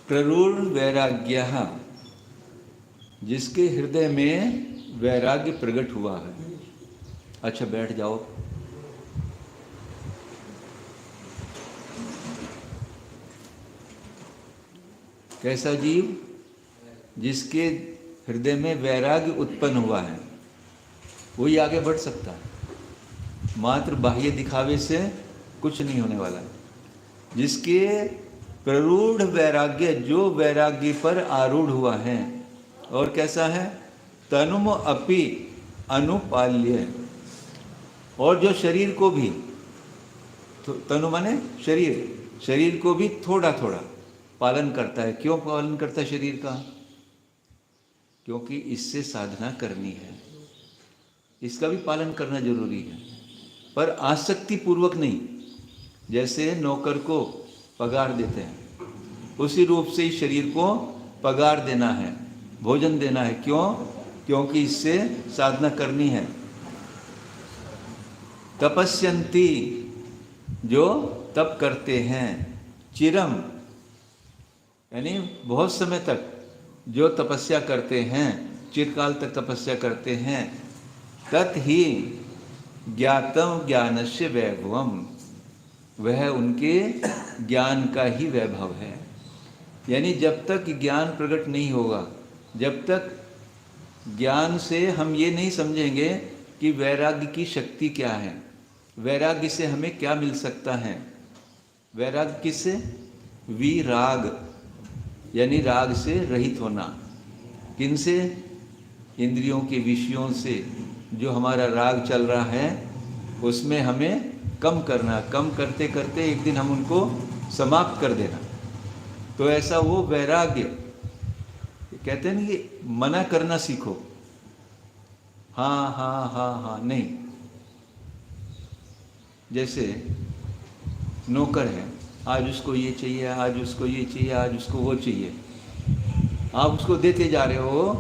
प्ररूढ़ वैराग्यः, जिसके हृदय में वैराग्य प्रकट हुआ है। अच्छा बैठ जाओ। कैसा जीव? जिसके हृदय में वैराग्य उत्पन्न हुआ है वही आगे बढ़ सकता है। मात्र बाह्य दिखावे से कुछ नहीं होने वाला है। जिसके प्ररूढ़ वैराग्य, जो वैराग्य पर आरूढ़ हुआ है, और कैसा है? तनुम अपि अनुपाल्य, और जो शरीर को भी, तो तनु माने शरीर, शरीर को भी थोड़ा थोड़ा पालन करता है। क्यों पालन करता है शरीर का? क्योंकि इससे साधना करनी है, इसका भी पालन करना जरूरी है, पर आसक्ति पूर्वक नहीं। जैसे नौकर को पगार देते हैं, उसी रूप से ही शरीर को पगार देना है, भोजन देना है। क्यों? क्योंकि इससे साधना करनी है। तपस्यन्ति, जो तप करते हैं, चिरम यानी बहुत समय तक जो तपस्या करते हैं, चिरकाल तक तपस्या करते हैं, तत् ही ज्ञातम ज्ञानस्य वैभवम, वह उनके ज्ञान का ही वैभव है। यानी जब तक ज्ञान प्रकट नहीं होगा, जब तक ज्ञान से हम ये नहीं समझेंगे कि वैराग्य की शक्ति क्या है, वैराग्य से हमें क्या मिल सकता है। वैराग्य किससे? विराग, यानी राग से रहित होना। किनसे? इंद्रियों के विषयों से। जो हमारा राग चल रहा है उसमें हमें कम करना, कम करते करते एक दिन हम उनको समाप्त कर देना। तो ऐसा वो वैराग्य, कहते हैं ना कि मना करना सीखो। हाँ हाँ हाँ हाँ नहीं। जैसे नौकर है, आज उसको ये चाहिए, आज उसको ये चाहिए, आज उसको वो चाहिए। आप उसको देते जा रहे हो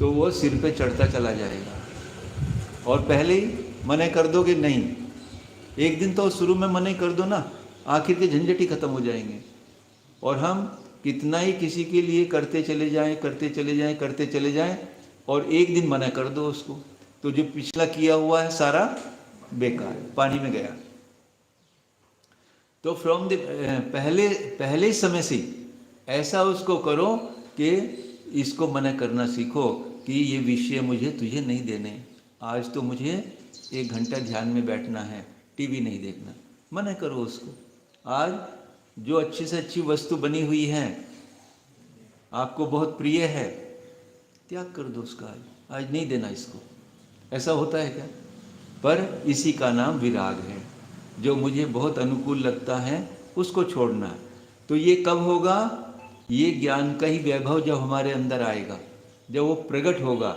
तो वो सिर पे चढ़ता चला जाएगा, और पहले ही मना कर दोगे नहीं। एक दिन तो शुरू में मना कर दो ना, आखिर के झंझट ही खत्म हो जाएंगे। और हम कितना ही किसी के लिए करते चले जाएं, करते चले जाएं, करते चले जाएं, और एक दिन मना कर दो उसको, तो जो पिछला किया हुआ है सारा बेकार, पानी में गया। तो फ्रॉम द पहले समय से ऐसा उसको करो कि इसको मना करना सीखो कि ये विषय मुझे तुझे नहीं देने, आज तो मुझे 1 घंटा ध्यान में बैठना है, टीवी नहीं देखना। मना करो उसको। आज जो अच्छी से अच्छी वस्तु बनी हुई है, आपको बहुत प्रिय है, त्याग कर दो उसका, आज नहीं देना इसको। ऐसा होता है क्या? पर इसी का नाम विराग है। जो मुझे बहुत अनुकूल लगता है उसको छोड़ना है। तो ये कब होगा? ये ज्ञान का ही वैभव जब हमारे अंदर आएगा, जब वो प्रकट होगा,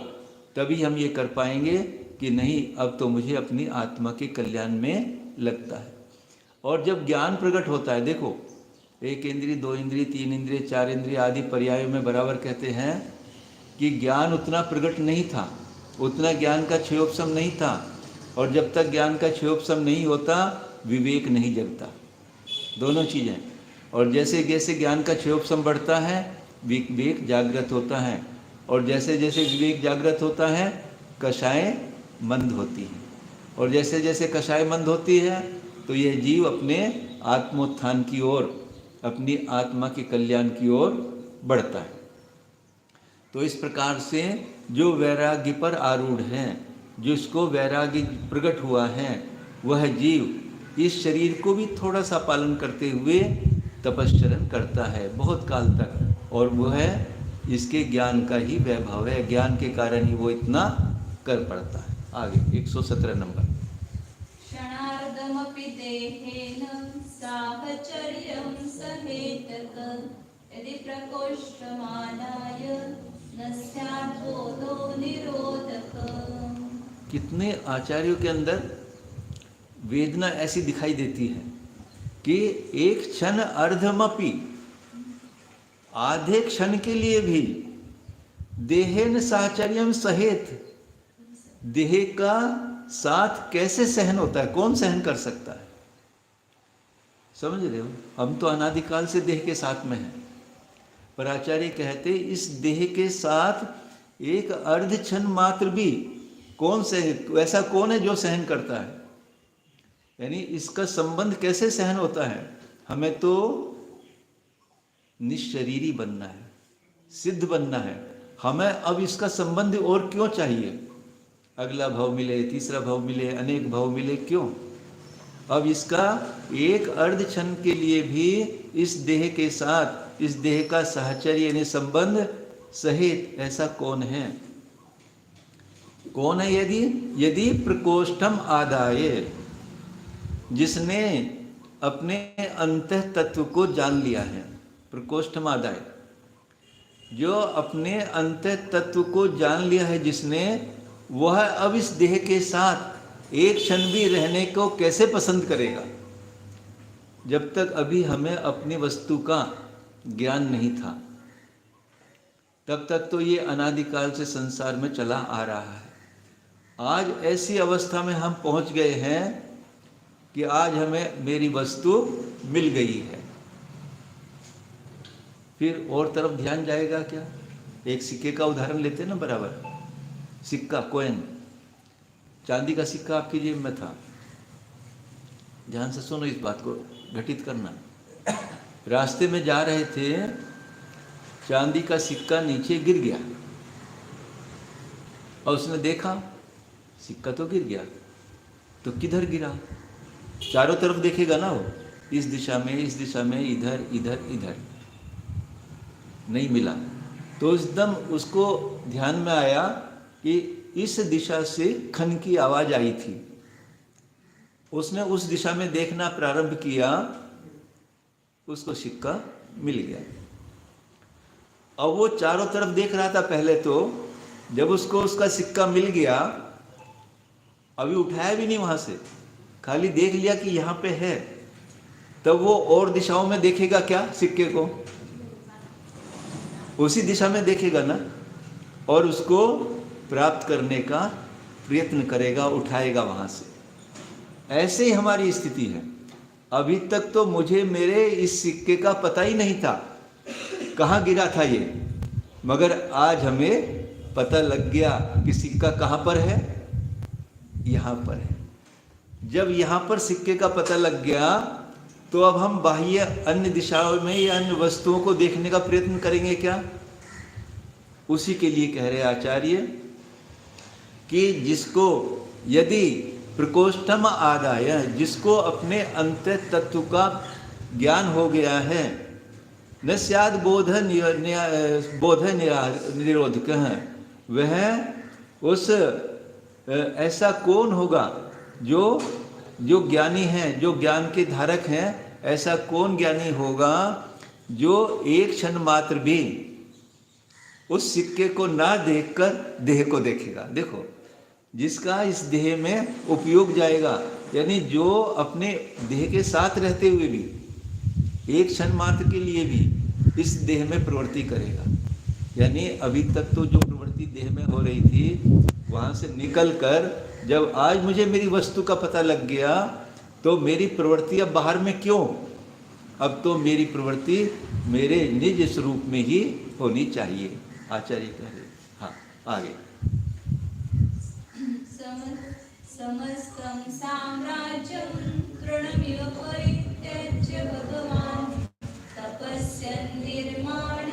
तभी हम ये कर पाएंगे कि नहीं, अब तो मुझे अपनी आत्मा के कल्याण में लगता है। और जब ज्ञान प्रकट होता है, देखो 1 इंद्रिय, 2 इंद्रिय, 3 इंद्रिय, 4 इंद्रिय आदि पर्यायों में बराबर कहते हैं कि ज्ञान उतना प्रकट नहीं था, उतना ज्ञान का क्षयोपशम नहीं था। और जब तक ज्ञान का क्षयोपशम नहीं होता, विवेक नहीं जगता। दोनों चीज़ें। और जैसे जैसे ज्ञान का क्षयोपशम बढ़ता है, विवेक जागृत होता है, और जैसे जैसे विवेक जागृत होता है, कषाय मंद होती है, और जैसे जैसे कषाय मंद होती है, तो यह जीव अपने आत्मोत्थान की ओर, अपनी आत्मा के कल्याण की ओर बढ़ता है। तो इस प्रकार से जो वैराग्य पर आरूढ़ है, जिसको वैराग्य प्रकट हुआ है, वह जीव इस शरीर को भी थोड़ा सा पालन करते हुए तपश्चरण करता है बहुत काल तक, और वह इसके ज्ञान का ही वैभव है। ज्ञान के कारण ही वो इतना कर पड़ता है। आगे 117 नंबर। क्षणार्धमपि देहेन साहचर्यं सहेतक यदि प्रकोष्ठमादाय न स्यात् बोधो निरोधक। कितने आचार्यों के अंदर वेदना ऐसी दिखाई देती है कि एक क्षण अर्धमपि, आधे क्षण के लिए भी देहेन साहचर्यम सहेत, देह का साथ कैसे सहन होता है, कौन सहन कर सकता है? समझ रहे हो, हम तो अनादिकाल से देह के साथ में हैं, पर आचार्य कहते इस देह के साथ एक अर्ध क्षण मात्र भी कौन ऐसा कौन है जो सहन करता है? यानी इसका संबंध कैसे सहन होता है? हमें तो निशरीरी बनना है, सिद्ध बनना है, हमें अब इसका संबंध और क्यों चाहिए? अगला भाव मिले, तीसरा भाव मिले, अनेक भाव मिले, क्यों? अब इसका एक अर्ध क्षण के लिए भी इस देह के साथ, इस देह का साहचर्य यानी संबंध सहित ऐसा कौन है? कौन है? यदि प्रकोष्ठम आदाय, जिसने अपने अंतः तत्व को जान लिया है। प्रकोष्ठम आदाय, जो अपने अंतः तत्व को जान लिया है जिसने, वह अब इस देह के साथ एक क्षण भी रहने को कैसे पसंद करेगा? जब तक अभी हमें अपनी वस्तु का ज्ञान नहीं था, तब तक तो ये अनादिकाल से संसार में चला आ रहा है। आज ऐसी अवस्था में हम पहुंच गए हैं कि आज हमें मेरी वस्तु मिल गई है, फिर और तरफ ध्यान जाएगा क्या? एक सिक्के का उदाहरण लेते हैं ना, बराबर सिक्का, कॉइन, चांदी का सिक्का आपकी जेब में था। ध्यान से सुनो, इस बात को घटित करना। रास्ते में जा रहे थे, चांदी का सिक्का नीचे गिर गया और उसने देखा सिक्का तो गिर गया, तो किधर गिरा? चारों तरफ देखेगा ना वो, इस दिशा में, इस दिशा में, इधर इधर इधर, नहीं मिला। तो एकदम उसको ध्यान में आया कि इस दिशा से खन की आवाज आई थी। उसने उस दिशा में देखना प्रारंभ किया, उसको सिक्का मिल गया। अब वो चारों तरफ देख रहा था पहले तो, जब उसको उसका सिक्का मिल गया, अभी उठाया भी नहीं वहां से, खाली देख लिया कि यहां पे है, तब वो और दिशाओं में देखेगा क्या? सिक्के को उसी दिशा में देखेगा ना, और उसको प्राप्त करने का प्रयत्न करेगा, उठाएगा वहां से। ऐसे ही हमारी स्थिति है। अभी तक तो मुझे मेरे इस सिक्के का पता ही नहीं था कहाँ गिरा था ये, मगर आज हमें पता लग गया कि सिक्का कहाँ पर है, यहाँ पर है। जब यहाँ पर सिक्के का पता लग गया, तो अब हम बाह्य अन्य दिशाओं में या अन्य वस्तुओं को देखने का प्रयत्न करेंगे क्या? उसी के लिए कह रहे आचार्य कि जिसको यदि प्रकोष्ठम आदाय, जिसको अपने अंत तत्व का ज्ञान हो गया है, न स्याद बोध निरोधक, वह उस ऐसा कौन होगा जो ज्ञानी है, जो ज्ञान के धारक हैं, ऐसा कौन ज्ञानी होगा जो एक क्षण मात्र भी उस सिक्के को ना देखकर देह को देखेगा? देखो, जिसका इस देह में उपयोग जाएगा, यानी जो अपने देह के साथ रहते हुए भी एक क्षण मात्र के लिए भी इस देह में प्रवृत्ति करेगा। यानी अभी तक तो जो प्रवृत्ति देह में हो रही थी, वहां से निकल कर जब आज मुझे मेरी वस्तु का पता लग गया, तो मेरी प्रवृत्ति अब बाहर में क्यों? अब तो मेरी प्रवृत्ति मेरे निज स्वरूप में ही होनी चाहिए। आचार्य कह रहे। हाँ, आगे। समस्तं साम्राज्यं तृणमिव परित्यज्य भगवान् तपस्यन् निर्माण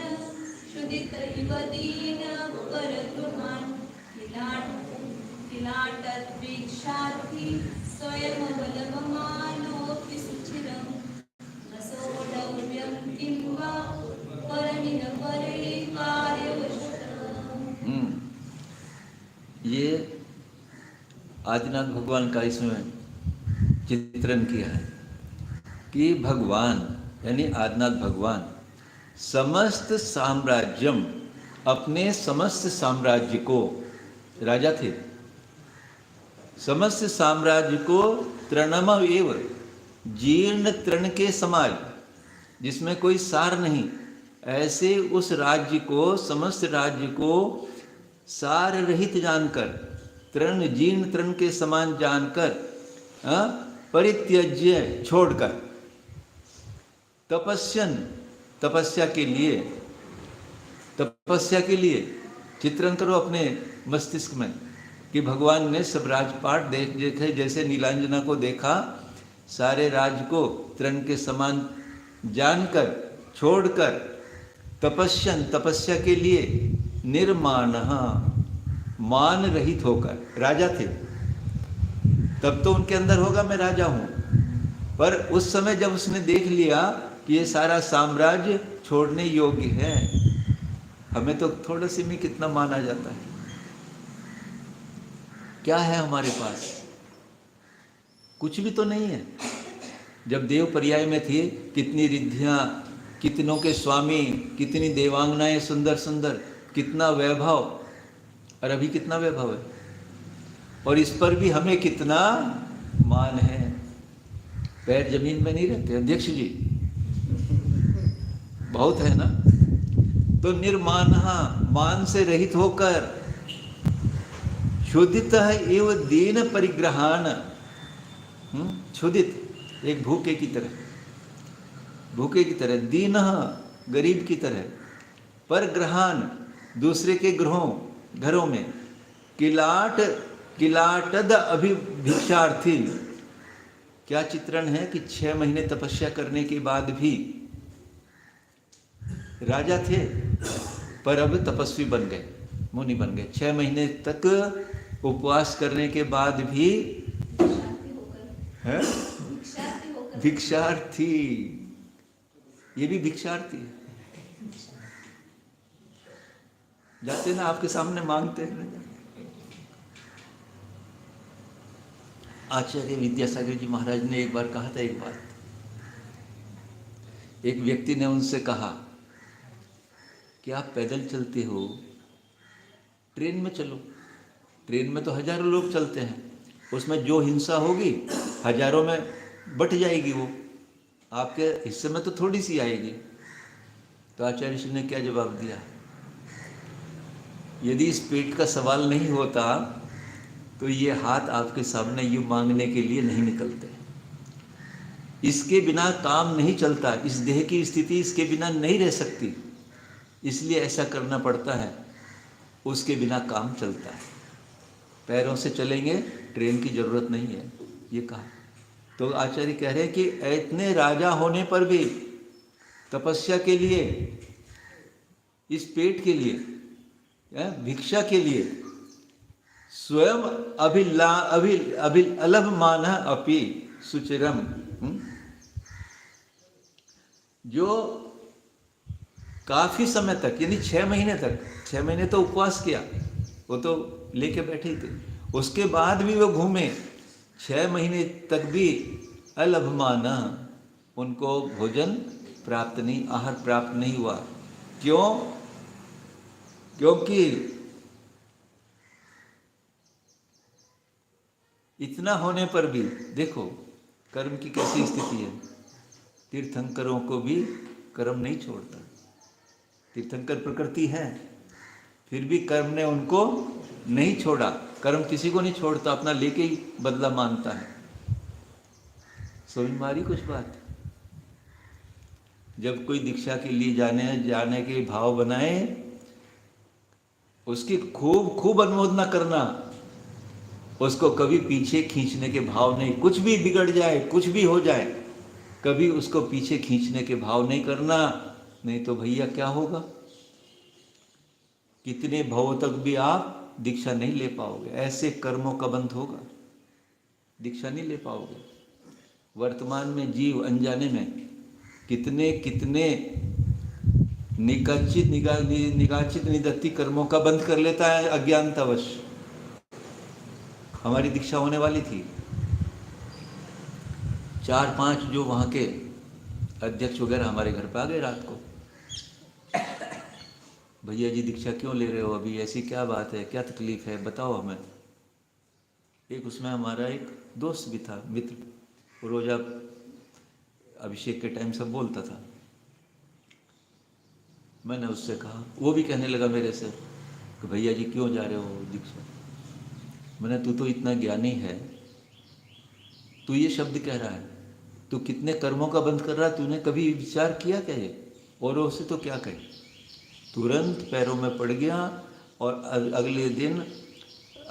क्षुदितैव दीन परगृहान् किलाटद्वीक्षार्थी स्वयमवलभमानोऽपि सुचिरं न सोढव्यं किं वा परमिह परे कार्यवशतः। ये आदिनाथ भगवान का इसमें चित्रण किया है कि भगवान यानी आदिनाथ भगवान समस्त साम्राज्यम, अपने समस्त साम्राज्य को, राजा थे, समस्त साम्राज्य को तृणम एव, जीर्ण तृण के समान, जिसमें कोई सार नहीं, ऐसे उस राज्य को, समस्त राज्य को सार रहित जानकर, तृण जीर्ण तृण के समान जानकर, परित्यज्य छोड़कर, तपस्यन तपस्या के लिए, तपस्या के लिए चित्रण करो अपने मस्तिष्क में कि भगवान ने सब राजपाट देखे, जैसे नीलांजना को देखा, सारे राज को तृण के समान जानकर, छोड़कर, तपस्यन तपस्या के लिए, निर्मानः मान रहित होकर, राजा थे तब तो उनके अंदर होगा मैं राजा हूं, पर उस समय जब उसने देख लिया कि ये सारा साम्राज्य छोड़ने योग्य है, हमें तो थोड़ा सी में कितना मान आ जाता है। क्या है हमारे पास? कुछ भी तो नहीं है। जब देव पर्याय में थे, कितनी रिद्धियां, कितनों के स्वामी, कितनी देवांगनाएं सुंदर सुंदर, कितना वैभव, और अभी कितना वैभव है, और इस पर भी हमें कितना मान है। पैर जमीन में नहीं रहते अध्यक्ष जी, बहुत है ना। तो निर्मान, मान से रहित होकर, क्षुदितः एव दीन परिग्रहान, क्षुदित एक भूखे की तरह, भूखे की तरह, दीन गरीब की तरह, परग्रहान दूसरे के घरों में, किलाटद अभिभिक्षार्थी। क्या चित्रण है कि 6 महीने तपस्या करने के बाद भी राजा थे, पर अब तपस्वी बन गए, मुनि बन गए। 6 महीने तक उपवास करने के बाद भी है भिक्षार्थी, ये भी भिक्षार्थी है। जाते ना आपके सामने मांगते हैं। आचार्य विद्यासागर जी महाराज ने एक बार कहा था, एक बात, एक व्यक्ति ने उनसे कहा कि आप पैदल चलते हो, ट्रेन में चलो। ट्रेन में तो हजारों लोग चलते हैं, उसमें जो हिंसा होगी हजारों में बट जाएगी, वो आपके हिस्से में तो थोड़ी सी आएगी। तो आचार्य श्री ने क्या जवाब दिया? यदि इस पेट का सवाल नहीं होता तो ये हाथ आपके सामने यूं मांगने के लिए नहीं निकलते। इसके बिना काम नहीं चलता, इस देह की स्थिति इसके बिना नहीं रह सकती, इसलिए ऐसा करना पड़ता है, उसके बिना काम चलता है। पैरों से चलेंगे, ट्रेन की जरूरत नहीं है, ये कहा। तो आचार्य कह रहे हैं कि इतने राजा होने पर भी तपस्या के लिए, इस पेट के लिए, भिक्षा के लिए, स्वयं अलभ मान अपि सुचिरम, जो काफी समय तक, यानी 6 महीने तक, 6 महीने तो उपवास किया, वो तो लेके बैठे ही थे, उसके बाद भी वो घूमे, 6 महीने तक भी अलभमाना, उनको भोजन प्राप्त नहीं, आहार प्राप्त नहीं हुआ। क्यों? क्योंकि इतना होने पर भी देखो कर्म की कैसी स्थिति है। तीर्थंकरों को भी कर्म नहीं छोड़ता, तीर्थंकर प्रकृति है, फिर भी कर्म ने उनको नहीं छोड़ा। कर्म किसी को नहीं छोड़ता, अपना लेके ही बदला मानता है। समझ में आ रही कुछ बात? जब कोई दीक्षा के लिए जाने के भाव बनाए, उसकी खूब खूब अनुमोदना करना, उसको कभी पीछे खींचने के भाव नहीं। कुछ भी बिगड़ जाए, कुछ भी हो जाए, कभी उसको पीछे खींचने के भाव नहीं करना, नहीं तो भैया क्या होगा, कितने भाव तक भी आप दीक्षा नहीं ले पाओगे। ऐसे कर्मों का बंध होगा, दीक्षा नहीं ले पाओगे। वर्तमान में जीव अनजाने में कितने कितने निगाचित निदत्ती कर्मों का बंध कर लेता है अज्ञानतावश। हमारी दीक्षा होने वाली थी, 4-5 जो वहाँ के अध्यक्ष वगैरह हमारे घर पे आ गए रात को, भैया जी दीक्षा क्यों ले रहे हो अभी, ऐसी क्या बात है, क्या तकलीफ है, बताओ हमें। एक उसमें हमारा एक दोस्त भी था, मित्र, वो रोज़ अभिषेक के टाइम सब बोलता था। मैंने उससे कहा, वो भी कहने लगा मेरे से कि भैया जी क्यों जा रहे हो दीक्षा। मैंने, तू तो इतना ज्ञानी है, तू ये शब्द कह रहा है, तू कितने कर्मों का बंद कर रहा है, तूने कभी विचार किया क्या ये? औरों से तो क्या कहे। तुरंत पैरों में पड़ गया और अगले दिन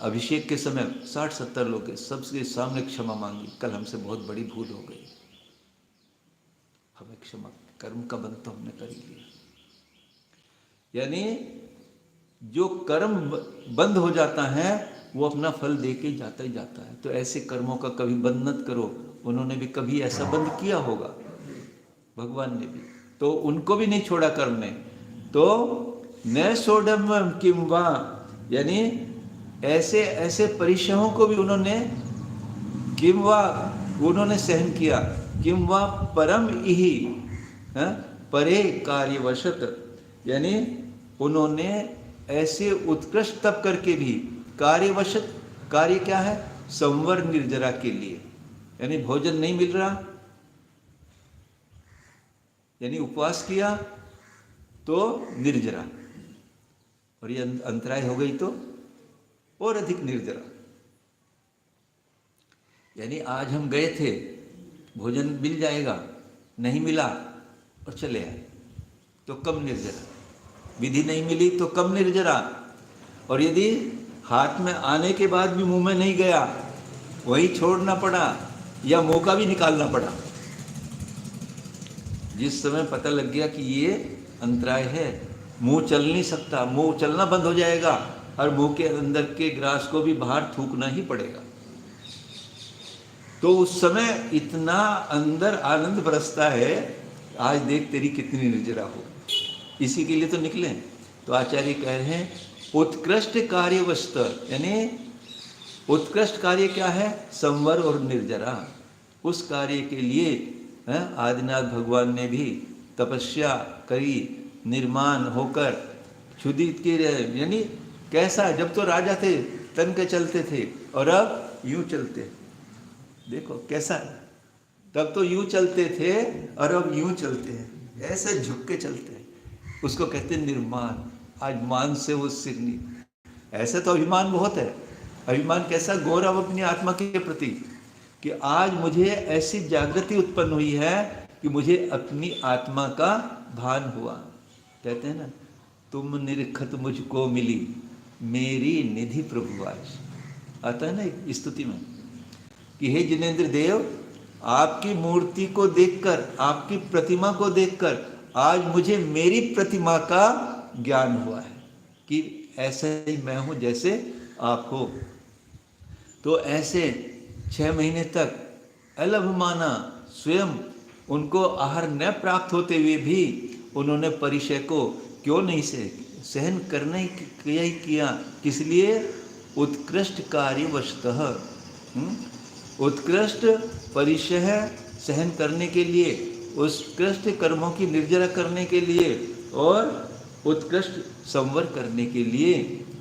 अभिषेक के समय 60-70 लोग के सबके सामने क्षमा मांगी, कल हमसे बहुत बड़ी भूल हो गई, हमें क्षमा, कर्म का बंध तो हमने कर ही लिया। यानी जो कर्म बंद हो जाता है वो अपना फल दे के जाता ही जाता है। तो ऐसे कर्मों का कभी बंद मत करो। उन्होंने भी कभी ऐसा बंद किया होगा, भगवान ने भी, तो उनको भी नहीं छोड़ा कर्म ने। तो न सोडम किम वा, यानी ऐसे ऐसे परिश्रमों को भी उन्होंने किम वा, उन्होंने सहन किया। किम वा परम इहि, परे कार्यवशत, यानी उन्होंने ऐसे उत्कृष्ट तप करके भी कार्यवशत, कार्य क्या है? संवर निर्जरा के लिए, यानी भोजन नहीं मिल रहा, यानी उपवास किया तो निर्जरा, और ये अंतराय हो गई तो और अधिक निर्जरा। यानी आज हम गए थे, भोजन मिल जाएगा, नहीं मिला और चले आए तो कम निर्जरा, विधि नहीं मिली तो कम निर्जरा, और यदि हाथ में आने के बाद भी मुंह में नहीं गया, वही छोड़ना पड़ा या मौका भी निकालना पड़ा। जिस समय पता लग गया कि ये अंतराय है, मुंह चल नहीं सकता, मुंह चलना बंद हो जाएगा और मुंह के अंदर के ग्रास को भी बाहर थूकना ही पड़ेगा, तो उस समय इतना अंदर आनंद बरसता है, आज देख तेरी कितनी निर्जरा हो। इसी के लिए तो निकले। तो आचार्य कह रहे हैं उत्कृष्ट कार्य वस्तु, यानी उत्कृष्ट कार्य क्या है? संवर और निर्जरा। उस कार्य के लिए आदिनाथ भगवान ने भी तपस्या करी, निर्माण होकर क्षुदित के, यानी कैसा, जब तो राजा थे तन के चलते थे और अब यूं चलते, देखो कैसा, तब तो यूं चलते थे और अब यूं चलते हैं, ऐसे झुक के चलते हैं, उसको कहते हैं निर्माण। आज मान से वो सिर नहीं, ऐसे तो अभिमान बहुत है। अभिमान कैसा? गौरव अपनी आत्मा के प्रति, कि आज मुझे ऐसी जागृति उत्पन्न हुई है कि मुझे अपनी आत्मा का भान हुआ। कहते हैं ना, तुम निरखत मुझको मिली मेरी निधि प्रभु आज, आता है ना स्तुति में कि हे जिनेंद्र देव, आपकी मूर्ति को देखकर, आपकी प्रतिमा को देखकर आज मुझे मेरी प्रतिमा का ज्ञान हुआ है कि ऐसे ही मैं हूं जैसे आप हो। तो ऐसे 6 महीने तक अलभ माना, स्वयं उनको आहार न प्राप्त होते हुए भी उन्होंने परिचय को क्यों नहीं सहन करना ही किया। किस लिए? उत्कृष्ट कार्य वशतः, उत्कृष्ट परिचय सहन करने के लिए, उत्कृष्ट कर्मों की निर्जरा करने के लिए और उत्कृष्ट संवर करने के लिए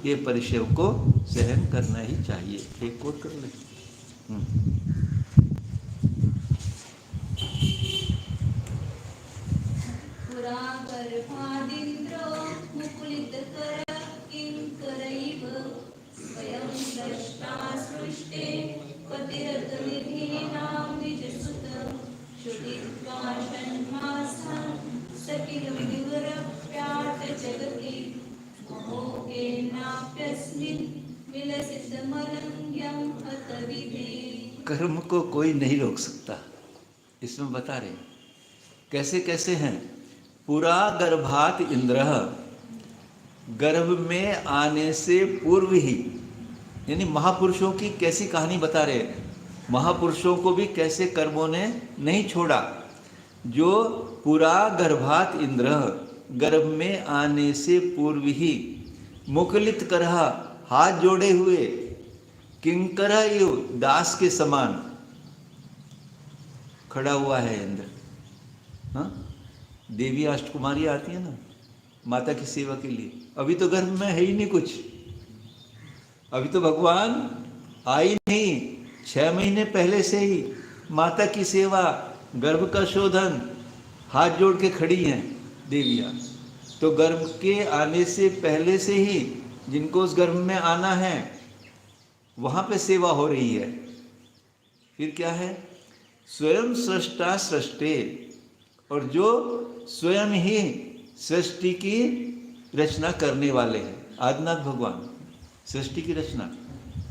ये परिचय को सहन करना ही चाहिए। एक कोट कर ले। पुरा गर्भादिन्द्रो मुकुलितकर किंकरैव स्वयं द्रष्टा सृष्टे पतिरतनिधीनां निजसुत श्रुतित्वा षण्मासं सकिलविदुरप्यात जगति मोहेनाप्यस्मिन् विलसितमनङ्ग्यं हतविधे। कर्म को कोई नहीं रोक सकता, इसमें बता रहे कैसे कैसे हैं। पुरा गर्भात इंद्र, गर्भ में आने से पूर्व ही, यानी महापुरुषों की कैसी कहानी बता रहे। महापुरुषों को भी कैसे कर्मों ने नहीं छोड़ा। जो पुरा गर्भात इंद्र, गर्भ में आने से पूर्व ही, मुकुलित करहा, हाथ जोड़े हुए, किंकरा यु, दास के समान खड़ा हुआ है इंद्र। हाँ, देवी अष्टकुमारी आती है ना माता की सेवा के लिए, अभी तो गर्भ में है ही नहीं कुछ, अभी तो भगवान आई नहीं, 6 महीने पहले से ही माता की सेवा, गर्भ का शोधन, हाथ जोड़ के खड़ी हैं देवियाँ। तो गर्भ के आने से पहले से ही जिनको उस गर्भ में आना है वहां पे सेवा हो रही है। फिर क्या है? स्वयं सृष्टा सृष्टे, और जो स्वयं ही सृष्टि की रचना करने वाले हैं, आदिनाथ भगवान सृष्टि की रचना।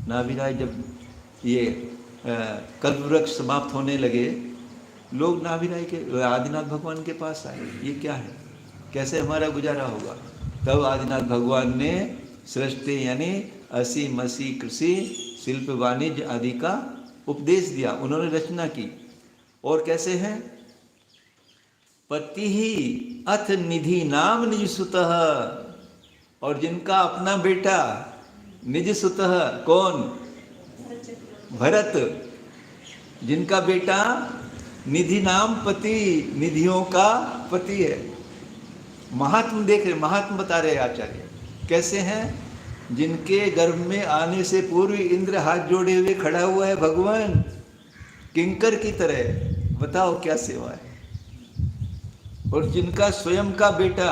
नाभिराय जब ये कल्पवृक्ष समाप्त होने लगे, लोग नाभिराय के आदिनाथ भगवान के पास आए, ये क्या है, कैसे हमारा गुजारा होगा? तब आदिनाथ भगवान ने सृष्टि यानी असी मसी कृषि शिल्प वाणिज्य आदि का उपदेश दिया, उन्होंने रचना की। और कैसे है? पति ही अथ निधि नाम निज सुतः, और जिनका अपना बेटा निज सुतः कौन? भरत, जिनका बेटा निधि नाम पति, निधियों का पति है। महात्म देख रहे, महात्म बता रहे आचार्य कैसे हैं? जिनके गर्भ में आने से पूर्व इंद्र हाथ जोड़े हुए खड़ा हुआ है भगवान किंकर की तरह। बताओ क्या सेवा है। और जिनका स्वयं का बेटा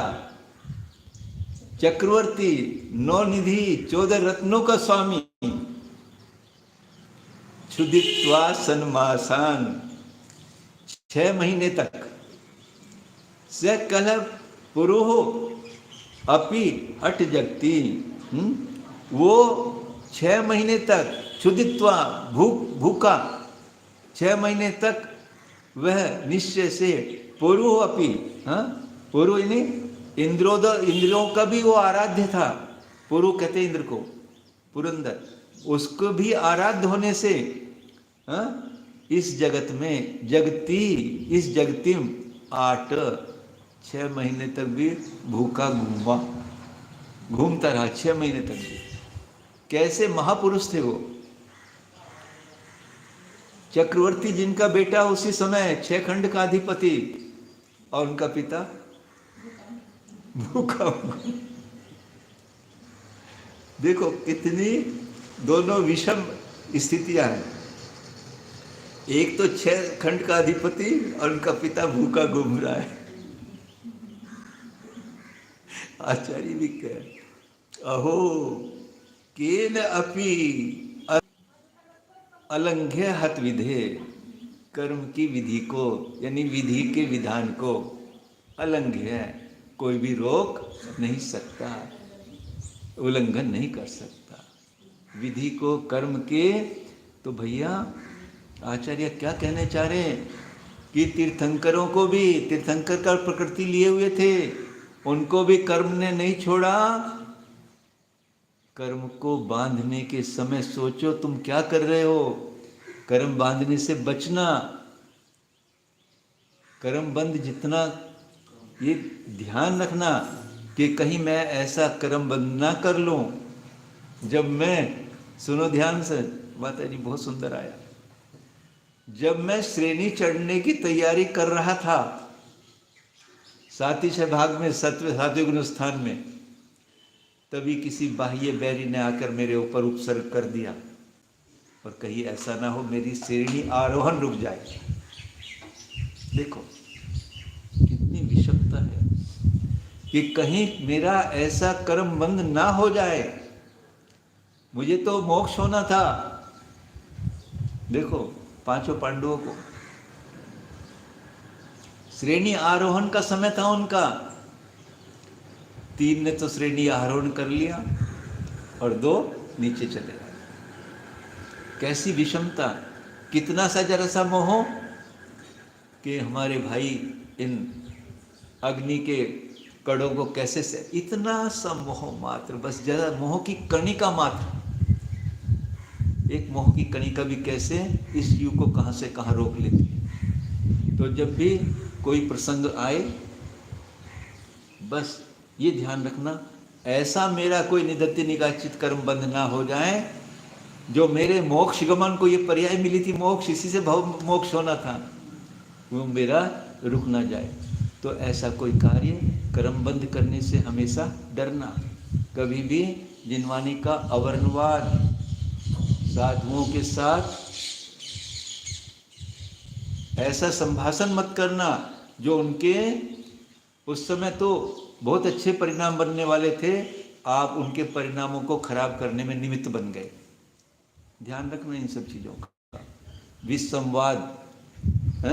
चक्रवर्ती, 9 निधि 14 रत्नों का स्वामी, क्षुदित्वा सन्मासान, 6 महीने तक से कल पुरोह अपि अट जगती, वो 6 महीने तक क्षुदित्वा भूखा 6 महीने तक वह निश्चय से पुरु अपि, पुरु यानी इंद्रियों का भी वो आराध्य था। पुरु कहते इंद्र को, पुरंदर, उसको भी आराध्य होने से इस जगत में जगती, इस जगतिम 6 महीने तक भी भूखा घूमता रहा, 6 महीने तक भी। कैसे महापुरुष थे वो। चक्रवर्ती जिनका बेटा उसी समय 6 खंड का अधिपति, और उनका पिता भूखा। देखो कितनी दोनों विषम स्थितियां हैं। एक तो 6 खंड का अधिपति और उनका पिता भूखा घूम रहा है। आचार्य भी कह, अहो केन अपि अलंघ्य हत विधे, कर्म की विधि को यानी विधि के विधान को अलंघ्य कोई भी रोक नहीं सकता, उल्लंघन नहीं कर सकता विधि को, कर्म के। तो भैया आचार्य क्या कहने चाह रहे हैं कि तीर्थंकरों को भी, तीर्थंकर का प्रकृति लिए हुए थे, उनको भी कर्म ने नहीं छोड़ा। कर्म को बांधने के समय सोचो तुम क्या कर रहे हो। कर्म बांधने से बचना, कर्म बंध जितना, ये ध्यान रखना कि कहीं मैं ऐसा कर्म बंध ना कर लूं। जब मैं, सुनो ध्यान से, माता जी बहुत सुंदर आया, जब मैं श्रेणी चढ़ने की तैयारी कर रहा था 7 भाग में, 7वें गुण स्थान में, तभी किसी बाह्य बैरी ने आकर मेरे ऊपर उपसर्ग कर दिया, और कहीं ऐसा ना हो मेरी श्रेणी आरोहण रुक जाए। देखो कितनी विषमता है कि कहीं मेरा ऐसा कर्म बंद ना हो जाए। मुझे तो मोक्ष होना था। देखो 5 पांडवों को श्रेणी आरोहण का समय था उनका, 3 ने तो श्रेणी आरोहण कर लिया और 2 नीचे चले गए। कैसी विषमता, कितना सा जरा सा मोह कि हमारे भाई इन अग्नि के कड़ों को कैसे से, इतना सा मोह मात्र, बस जरा मोह की कणिका मात्र, एक मोह की कणिका भी कैसे इस जीव को कहां से कहां रोक लेती है। तो जब भी कोई प्रसंग आए, बस ये ध्यान रखना, ऐसा मेरा कोई निदत्ति निगाचित कर्म बंध ना हो जाए जो मेरे मोक्ष गमन को, ये पर्याय मिली थी मोक्ष, इसी से भव मोक्ष होना था, वो मेरा रुक ना जाए। तो ऐसा कोई कार्य कर्म बंध करने से हमेशा डरना। कभी भी जिनवानी का अवर्णवाद, साधुओं के साथ ऐसा संभाषण मत करना जो उनके, उस समय तो बहुत अच्छे परिणाम बनने वाले थे, आप उनके परिणामों को खराब करने में निमित्त बन गए। ध्यान रखना इन सब चीज़ों का। विसंवाद,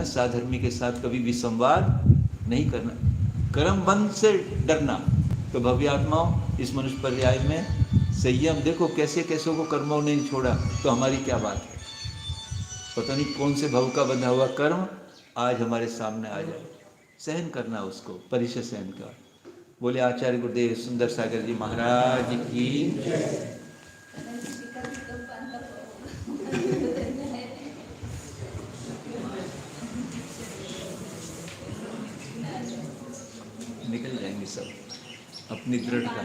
साधर्मी के साथ कभी विसंवाद नहीं करना, कर्म बंध से डरना। तो भव्य आत्माओं, इस मनुष्य पर्याय में संयम, देखो कैसे कैसे को कर्मों ने नहीं छोड़ा, तो हमारी क्या बात है। पता नहीं कौन से भव का बंधा हुआ कर्म आज हमारे सामने आ जाए, सहन करना उसको, परिचय सहन का। बोले आचार्य गुरुदेव सुंदर सागर जी महाराज की। निकल जाएंगे सब अपनी दृढ़ता।